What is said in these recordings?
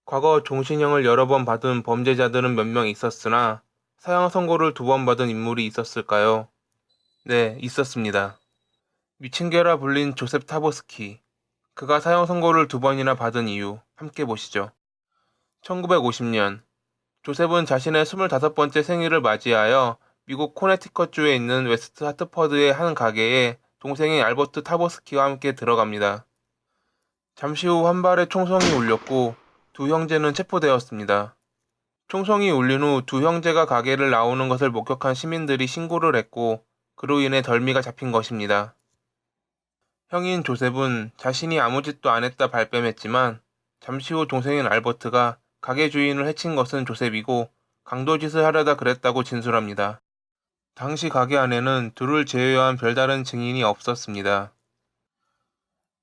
과거 종신형을 여러 번 받은 범죄자들은 몇 명 있었으나 사형 선고를 2번 받은 인물이 있었을까요? 네, 있었습니다. 미친개라 불린 조셉 타보스키. 그가 사형 선고를 2번이나 받은 이유 함께 보시죠. 1950년 조셉은 자신의 25번째 생일을 맞이하여 미국 코네티컷주에 있는 웨스트 하트퍼드의 한 가게에 동생인 알버트 타보스키와 함께 들어갑니다. 잠시 후 한 발의 총성이 울렸고 두 형제는 체포되었습니다. 총성이 울린 후 두 형제가 가게를 나오는 것을 목격한 시민들이 신고를 했고 그로 인해 덜미가 잡힌 것입니다. 형인 조셉은 자신이 아무 짓도 안 했다 발뺌했지만 잠시 후 동생인 알버트가 가게 주인을 해친 것은 조셉이고 강도짓을 하려다 그랬다고 진술합니다. 당시 가게 안에는 둘을 제외한 별다른 증인이 없었습니다.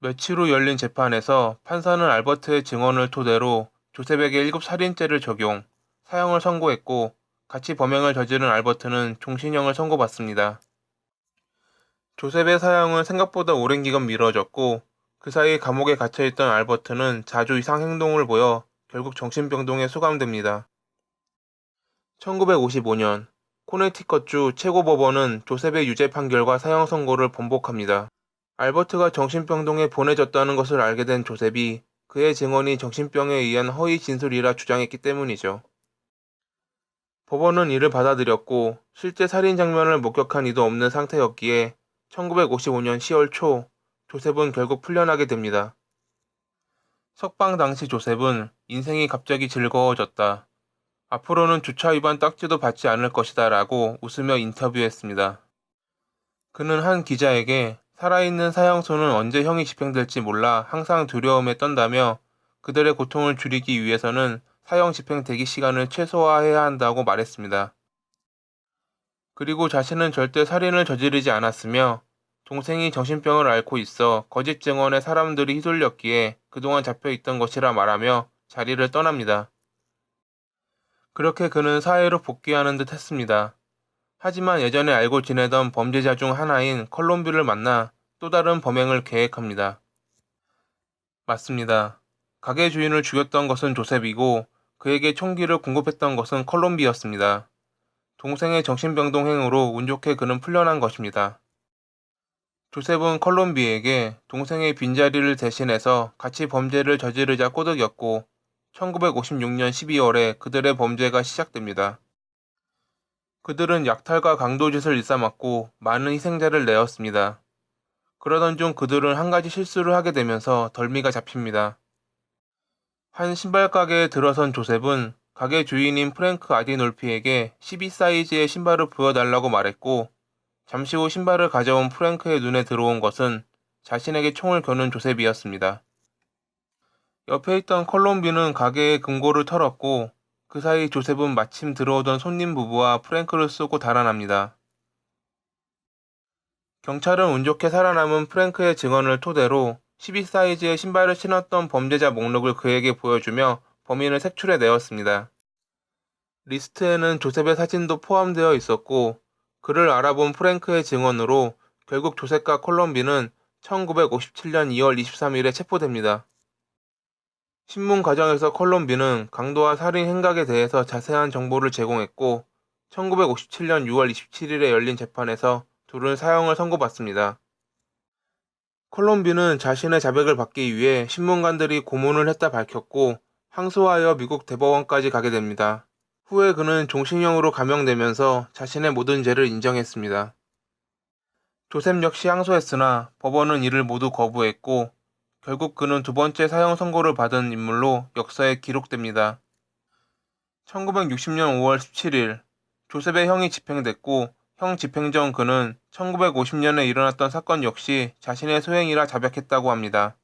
며칠 후 열린 재판에서 판사는 알버트의 증언을 토대로 조셉에게 1급 살인죄를 적용, 사형을 선고했고 같이 범행을 저지른 알버트는 종신형을 선고받습니다. 조셉의 사형은 생각보다 오랜 기간 미뤄졌고 그 사이 감옥에 갇혀있던 알버트는 자주 이상 행동을 보여 결국 정신병동에 수감됩니다. 1955년 코네티컷주 최고법원은 조셉의 유죄 판결과 사형 선고를 번복합니다. 알버트가 정신병동에 보내졌다는 것을 알게 된 조셉이 그의 증언이 정신병에 의한 허위 진술이라 주장했기 때문이죠. 법원은 이를 받아들였고 실제 살인 장면을 목격한 이도 없는 상태였기에 1955년 10월 초 조셉은 결국 풀려나게 됩니다. 석방 당시 조셉은 인생이 갑자기 즐거워졌다. 앞으로는 주차 위반 딱지도 받지 않을 것이다 라고 웃으며 인터뷰했습니다. 그는 한 기자에게 살아있는 사형수는 언제 형이 집행될지 몰라 항상 두려움에 떤다며 그들의 고통을 줄이기 위해서는 사형 집행 대기 시간을 최소화해야 한다고 말했습니다. 그리고 자신은 절대 살인을 저지르지 않았으며 동생이 정신병을 앓고 있어 거짓 증언에 사람들이 휘둘렸기에 그동안 잡혀있던 것이라 말하며 자리를 떠납니다. 그렇게 그는 사회로 복귀하는 듯 했습니다. 하지만 예전에 알고 지내던 범죄자 중 하나인 컬럼비를 만나 또 다른 범행을 계획합니다. 맞습니다. 가게 주인을 죽였던 것은 조셉이고 그에게 총기를 공급했던 것은 컬럼비였습니다. 동생의 정신병동 행으로 운 좋게 그는 풀려난 것입니다. 조셉은 컬럼비에게 동생의 빈자리를 대신해서 같이 범죄를 저지르자 꼬드겼고 1956년 12월에 그들의 범죄가 시작됩니다. 그들은 약탈과 강도짓을 일삼았고 많은 희생자를 내었습니다. 그러던 중 그들은 한 가지 실수를 하게 되면서 덜미가 잡힙니다. 한 신발 가게에 들어선 조셉은 가게 주인인 프랭크 아디놀피에게 12사이즈의 신발을 보여달라고 말했고 잠시 후 신발을 가져온 프랭크의 눈에 들어온 것은 자신에게 총을 겨눈 조셉이었습니다. 옆에 있던 컬럼비는 가게의 금고를 털었고 그 사이 조셉은 마침 들어오던 손님 부부와 프랭크를 쏘고 달아납니다. 경찰은 운 좋게 살아남은 프랭크의 증언을 토대로 12사이즈의 신발을 신었던 범죄자 목록을 그에게 보여주며 범인을 색출해 내었습니다. 리스트에는 조셉의 사진도 포함되어 있었고 그를 알아본 프랭크의 증언으로 결국 조셉과 콜럼비는 1957년 2월 23일에 체포됩니다. 신문 과정에서 콜럼비는 강도와 살인 행각에 대해서 자세한 정보를 제공했고 1957년 6월 27일에 열린 재판에서 둘은 사형을 선고받습니다. 콜럼비는 자신의 자백을 받기 위해 신문관들이 고문을 했다 밝혔고 항소하여 미국 대법원까지 가게 됩니다. 후에 그는 종신형으로 감형되면서 자신의 모든 죄를 인정했습니다. 조셉 역시 항소했으나 법원은 이를 모두 거부했고 결국 그는 2번째 사형 선고를 받은 인물로 역사에 기록됩니다. 1960년 5월 17일 조셉의 형이 집행됐고 형 집행 전 그는 1950년에 일어났던 사건 역시 자신의 소행이라 자백했다고 합니다.